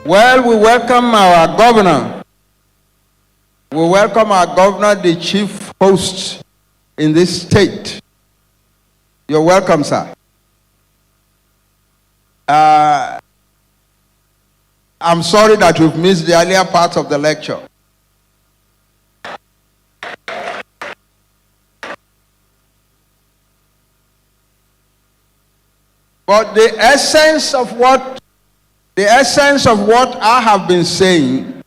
Well, we welcome our governor. We welcome our governor, the chief host in this state. You're welcome, sir. I'm sorry that you've missed the earlier part of the lecture. But the essence of what I have been saying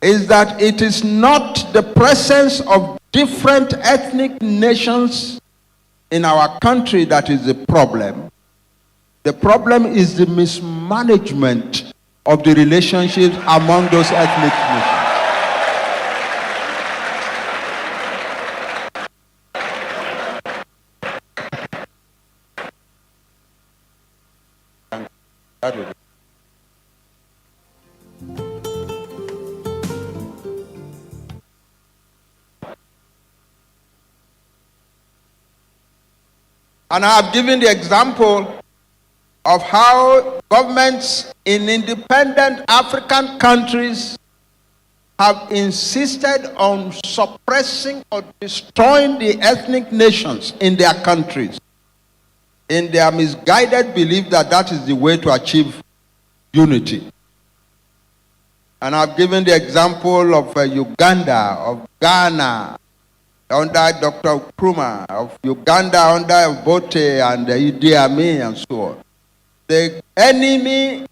is that it is not the presence of different ethnic nations in our country that is the problem. The problem is the mismanagement of the relationships among those ethnic nations. And I have given the example of how governments in independent African countries have insisted on suppressing or destroying the ethnic nations in their countries, in their misguided belief that that is the way to achieve unity. And I've given the example of Uganda, of Ghana, under Dr. Nkrumah, of Uganda under Bote and Idi Amin and so on. The enemy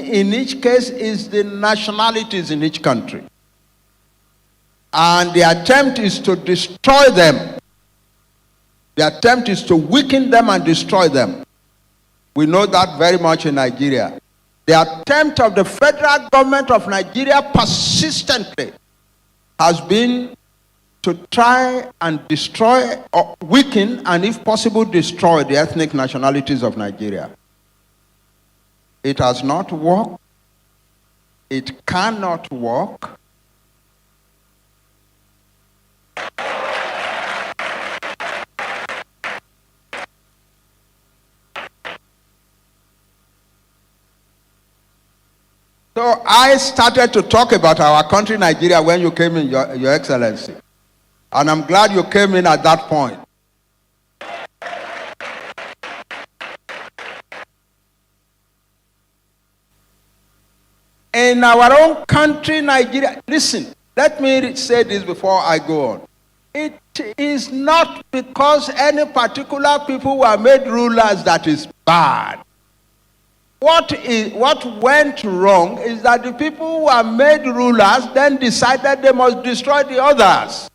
in each case is the nationalities in each country. And the attempt is to destroy them. The attempt is to weaken them and destroy them. We know that very much in Nigeria. The attempt of the federal government of Nigeria persistently has been to try and destroy or weaken and if possible destroy the ethnic nationalities of Nigeria. It has not worked. It cannot work. So I started to talk about our country, Nigeria, when you came in, Your Excellency. And I'm glad you came in at that point. In our own country, Nigeria, listen, let me say this before I go on. It is not because any particular people were made rulers that is bad. What went wrong is that the people who were made rulers then decided they must destroy the others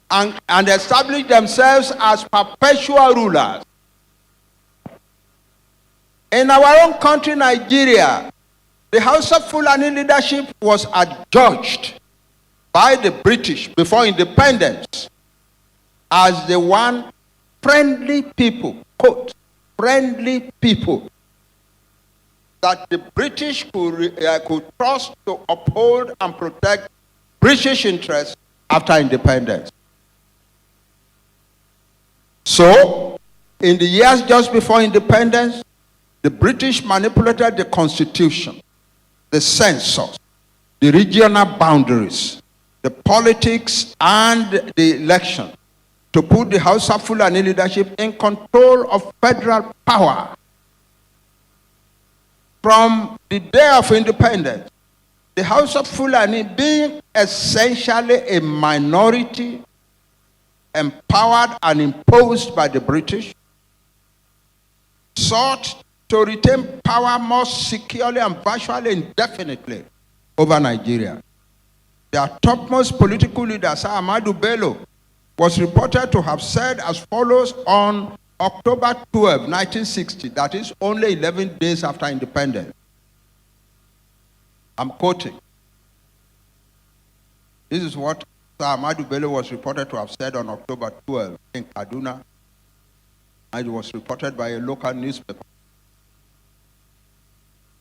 and establish themselves as perpetual rulers. In our own country, Nigeria, the House of Fulani leadership was adjudged by the British before independence as the one friendly people, quote, friendly people, that the British could trust to uphold and protect British interests after independence. So, in the years just before independence, the British manipulated the constitution, the census, the regional boundaries, the politics, and the election to put the House of Fulani leadership in control of federal power. From the day of independence, the House of Fulani, being essentially a minority, empowered and imposed by the British, sought to retain power more securely and virtually indefinitely over Nigeria. Their topmost political leader, Sir Ahmadu Bello, was reported to have said as follows on October 12, 1960, that is only 11 days after independence. I'm quoting. This is what Sir Ahmadu Bello was reported to have said on October 12 in Kaduna, and it was reported by a local newspaper.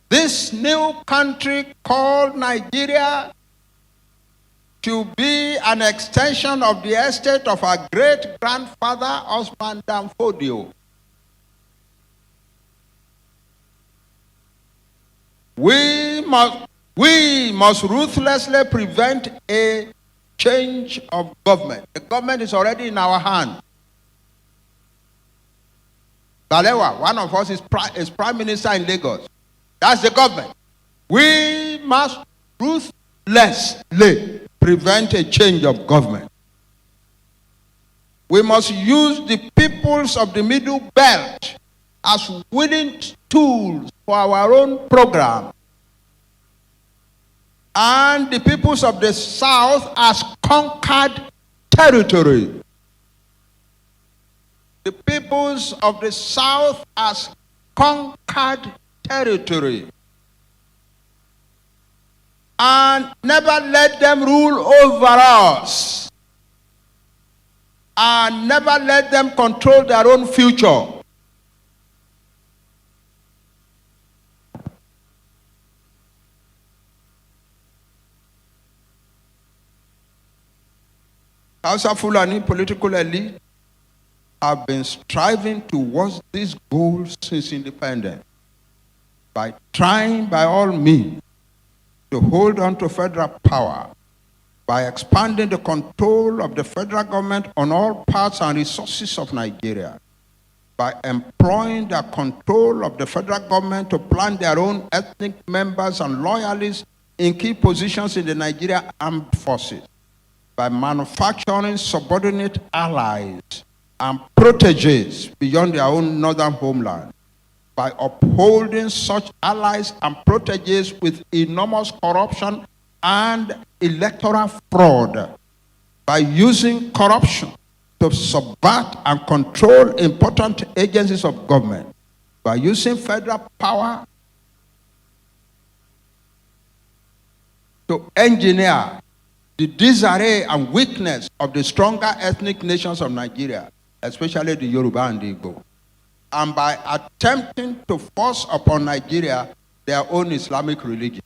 This new country called Nigeria to be an extension of the estate of our great-grandfather, Osman Danfodio. We must ruthlessly prevent a change of government. The government is already in our hand. Balewa, one of us is Prime Minister in Lagos. That's the government. We must ruthlessly prevent a change of government. We must use the peoples of the Middle Belt as willing tools for our own program, and the peoples of the South as conquered territory. The peoples of the South as conquered territory. And never let them rule over us. And never let them control their own future. Hausa Fulani political elite have been striving towards these goals since independence by trying by all means to hold on to federal power, by expanding the control of the federal government on all parts and resources of Nigeria, by employing the control of the federal government to plant their own ethnic members and loyalists in key positions in the Nigerian armed forces, by manufacturing subordinate allies and proteges beyond their own northern homeland, by upholding such allies and proteges with enormous corruption and electoral fraud, by using corruption to subvert and control important agencies of government, by using federal power to engineer the disarray and weakness of the stronger ethnic nations of Nigeria, especially the Yoruba and the Igbo, and by attempting to force upon Nigeria their own Islamic religion.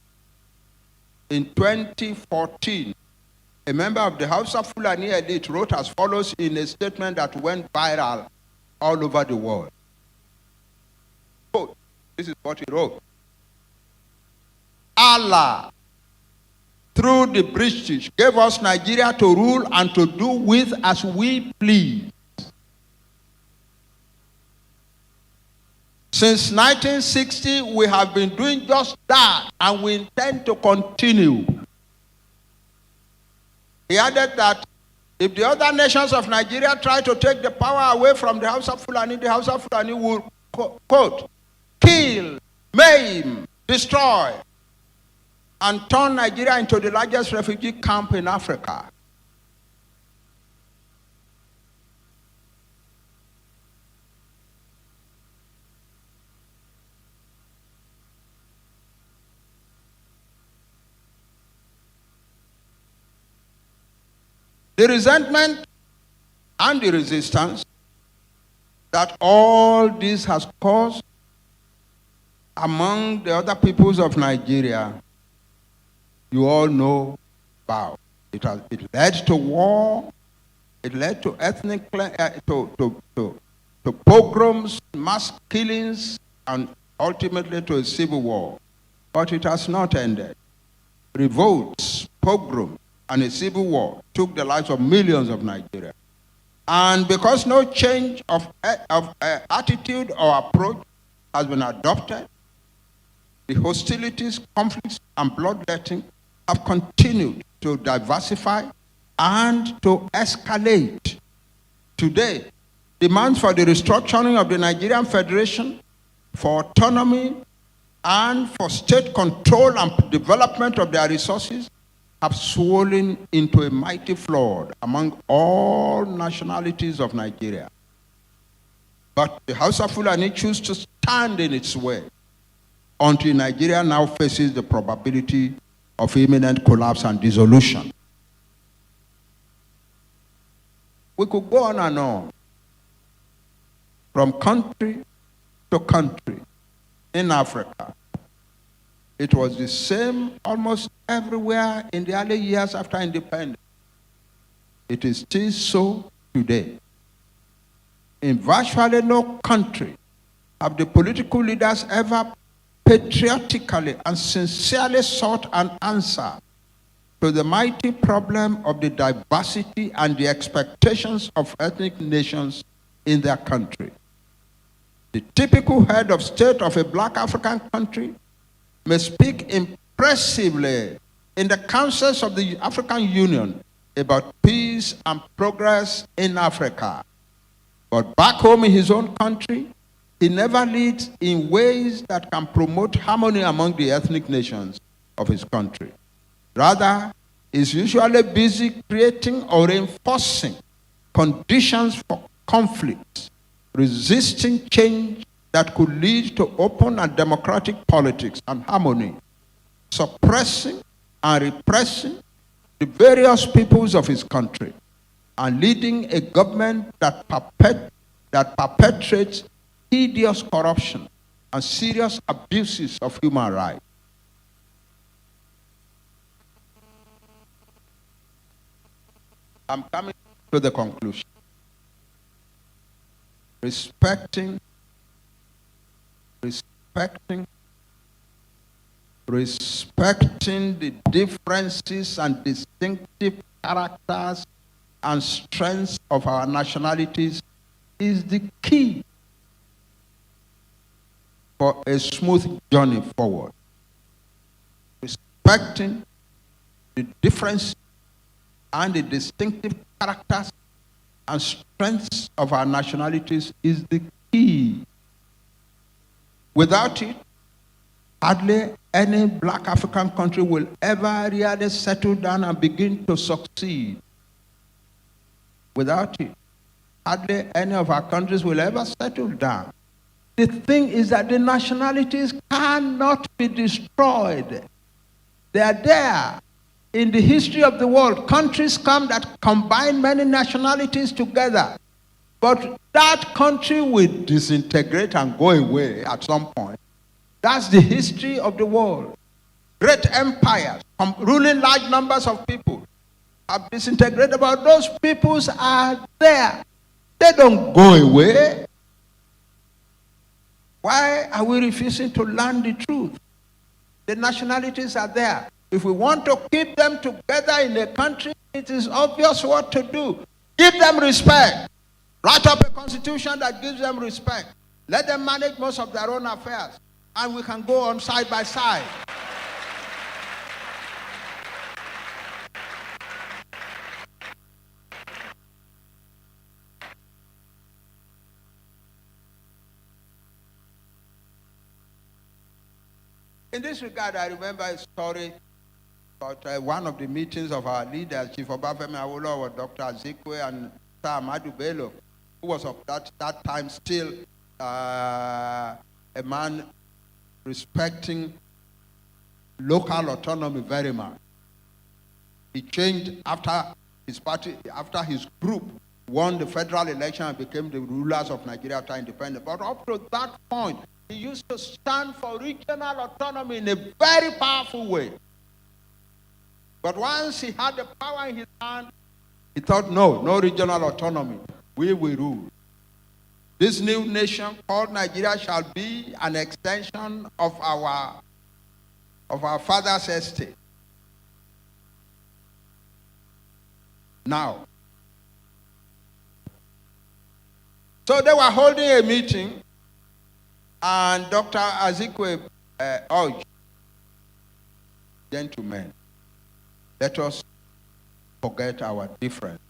In 2014, a member of the Hausa Fulani elite wrote as follows in a statement that went viral all over the world. Quote, this is what he wrote. Allah, through the British, gave us Nigeria to rule and to do with as we please. Since 1960, we have been doing just that, and we intend to continue. He added that if the other nations of Nigeria try to take the power away from the Hausa Fulani will, quote, kill, maim, destroy, and turn Nigeria into the largest refugee camp in Africa. The resentment and the resistance that all this has caused among the other peoples of Nigeria, you all know about. It led to war, it led to ethnic, to pogroms, mass killings, and ultimately to a civil war. But it has not ended. Revolts, pogroms, and a civil war took the lives of millions of Nigerians. And because no change of attitude or approach has been adopted, the hostilities, conflicts, and bloodletting have continued to diversify and to escalate. Today, demands for the restructuring of the Nigerian Federation, for autonomy, and for state control and development of their resources have swollen into a mighty flood among all nationalities of Nigeria. But the Hausa Fulani choose to stand in its way until Nigeria now faces the probability of imminent collapse and dissolution. We could go on and on, from country to country in Africa. It was the same almost everywhere in the early years after independence. It is still so today. In virtually no country have the political leaders ever patriotically and sincerely sought an answer to the mighty problem of the diversity and the expectations of ethnic nations in their country. The typical head of state of a black African country may speak impressively in the councils of the African Union about peace and progress in Africa. But back home in his own country, he never leads in ways that can promote harmony among the ethnic nations of his country. Rather, is usually busy creating or reinforcing conditions for conflict, resisting change that could lead to open and democratic politics and harmony, suppressing and repressing the various peoples of his country, and leading a government that perpetrates hideous corruption and serious abuses of human rights. I'm coming to the conclusion. Respecting the differences and distinctive characters and strengths of our nationalities is the key for a smooth journey forward. Respecting the differences and the distinctive characters and strengths of our nationalities is the key. Without it, hardly any black African country will ever really settle down and begin to succeed. Without it, hardly any of our countries will ever settle down. The thing is that the nationalities cannot be destroyed. They are there. In the history of the world, countries come that combine many nationalities together. But that country will disintegrate and go away at some point. That's the history of the world. Great empires ruling large numbers of people have disintegrated, but those peoples are there. They don't go away. Why are we refusing to learn the truth? The nationalities are there. If we want to keep them together in a country, it is obvious what to do. Give them respect. Write up a constitution that gives them respect. Let them manage most of their own affairs. And we can go on side by side. In this regard, I remember a story about one of the meetings of our leaders, Chief Obafemi Awolowo, Dr. Azikiwe, and Sir Ahmadu Bello, who was of that time still a man respecting local autonomy very much. He changed after his party, after his group won the federal election and became the rulers of Nigeria after independence. But up to that point, he used to stand for regional autonomy in a very powerful way. But once he had the power in his hand, he thought, no regional autonomy. We will rule. This new nation called Nigeria shall be an extension of our father's estate. Now, so they were holding a meeting, and Dr. Azikiwe urged, gentlemen, let us forget our difference.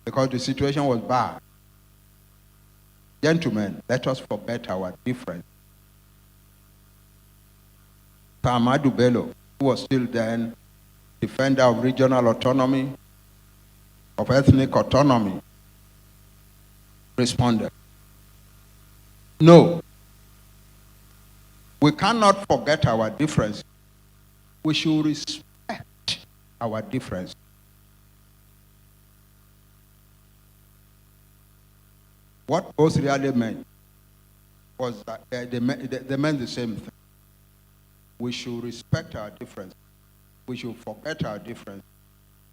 Because the situation was bad. Gentlemen, let us forget our difference. Sir Ahmadu Bello, who was still then defender of regional autonomy, of ethnic autonomy, responded, no, we cannot forget our difference. We should respect our difference. What both really meant was that they meant the same thing. We should respect our difference. We should forget our difference.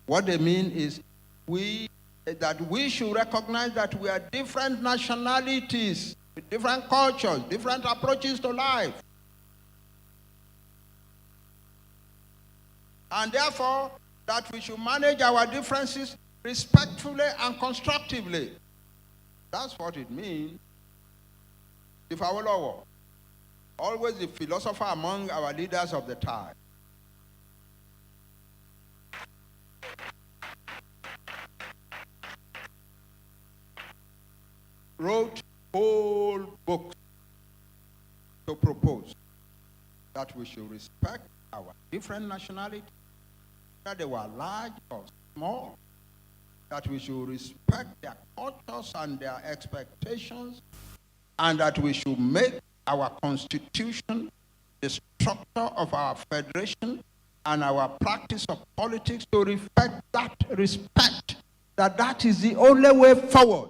What they mean is that we should recognize that we are different nationalities with different cultures, different approaches to life. And therefore, that we should manage our differences respectfully and constructively. That's what it means. If our Lord, always the philosopher among our leaders of the time, wrote whole books to propose that we should respect our different nationalities, whether they were large or small, that we should respect their cultures and their expectations, and that we should make our constitution, the structure of our federation, and our practice of politics to reflect that respect, that is the only way forward.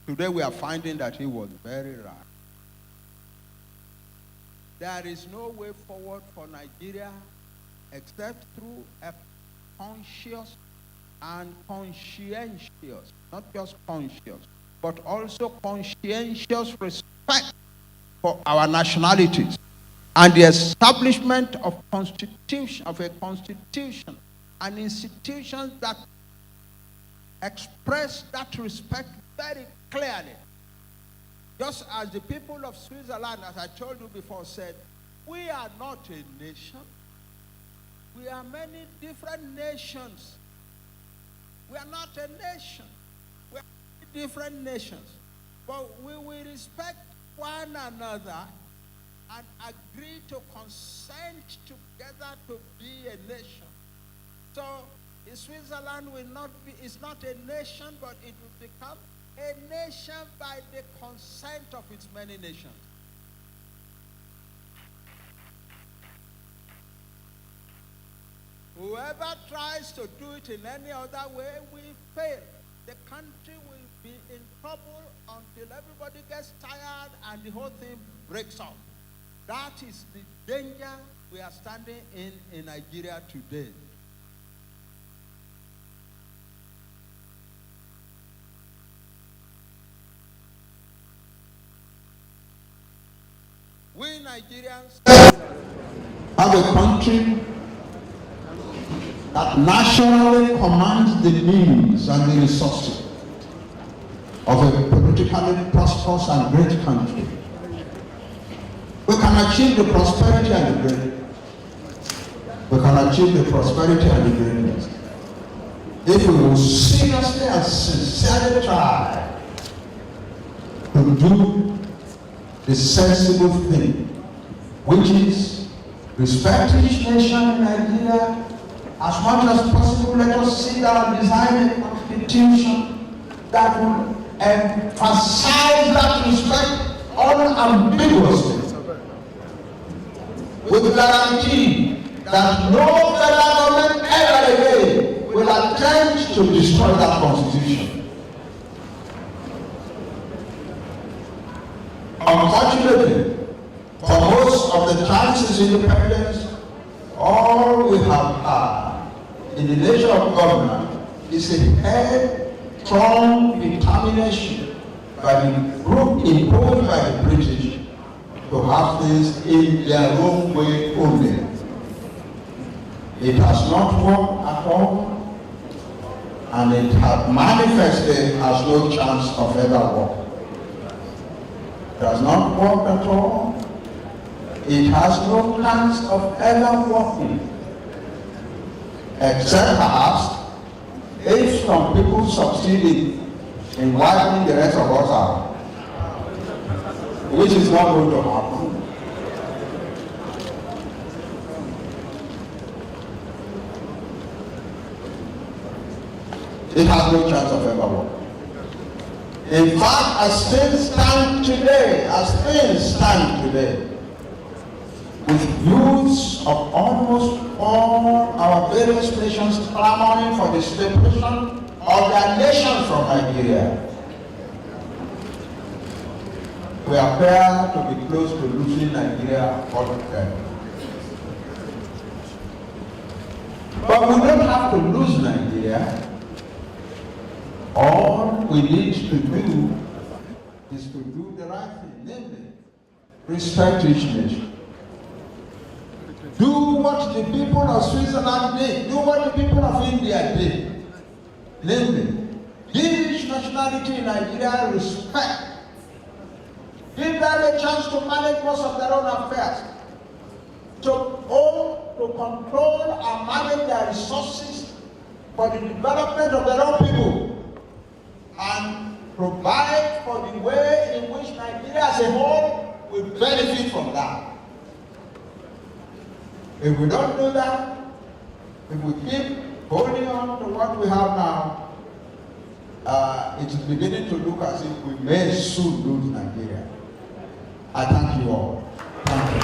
Today we are finding that he was very right. There is no way forward for Nigeria except through a conscious and conscientious, not just conscious, but also conscientious respect for our nationalities and the establishment of a constitution and institutions that express that respect very clearly. Just as the people of Switzerland, as I told you before, said, we are not a nation. We are many different nations. We are not a nation. We are different nations. But we will respect one another and agree to consent together to be a nation. So Switzerland is not a nation, but it will become a nation by the consent of its many nations. Whoever tries to do it in any other way will fail. The country will be in trouble until everybody gets tired and the whole thing breaks up. That is the danger we are standing in Nigeria today. We Nigerians have a country that naturally commands the means and the resources of a politically prosperous and great country. We can achieve the prosperity and the greatness. We can achieve the prosperity and the greatness if we will seriously and sincerely try to do the sensible thing, which is respect each nation in Nigeria. As much as possible, let us sit down and design a constitution that will emphasize that respect unambiguously, with guarantee that no federal government ever again will attempt to destroy that constitution. Unfortunately, for most of the time since independence, all we have had in the nature of government is a headstrong determination by the group imposed by the British to have things in their own way only. It has not worked at all, and it has manifested as no chance of ever working. It has not worked at all. It has no chance of ever working, except perhaps if some people succeed in wiping the rest of us out, which is not going to happen. It has no chance of ever working. In fact, as things stand today, with youths of almost all our various nations clamoring for the separation of their nation from Nigeria, we appear to be close to losing Nigeria altogether. But we don't have to lose Nigeria. All we need to do is to do the right thing, namely, respect each nation. Do what the people of Switzerland did, do what the people of India did. Namely, give each nationality in Nigeria respect. Give them a chance to manage most of their own affairs, to own, to control and manage their resources for the development of their own people, and provide for the way in which Nigeria as a whole will benefit from that. If we don't do that, if we keep holding on to what we have now, it is beginning to look as if we may soon lose Nigeria. I thank you all. Thank you.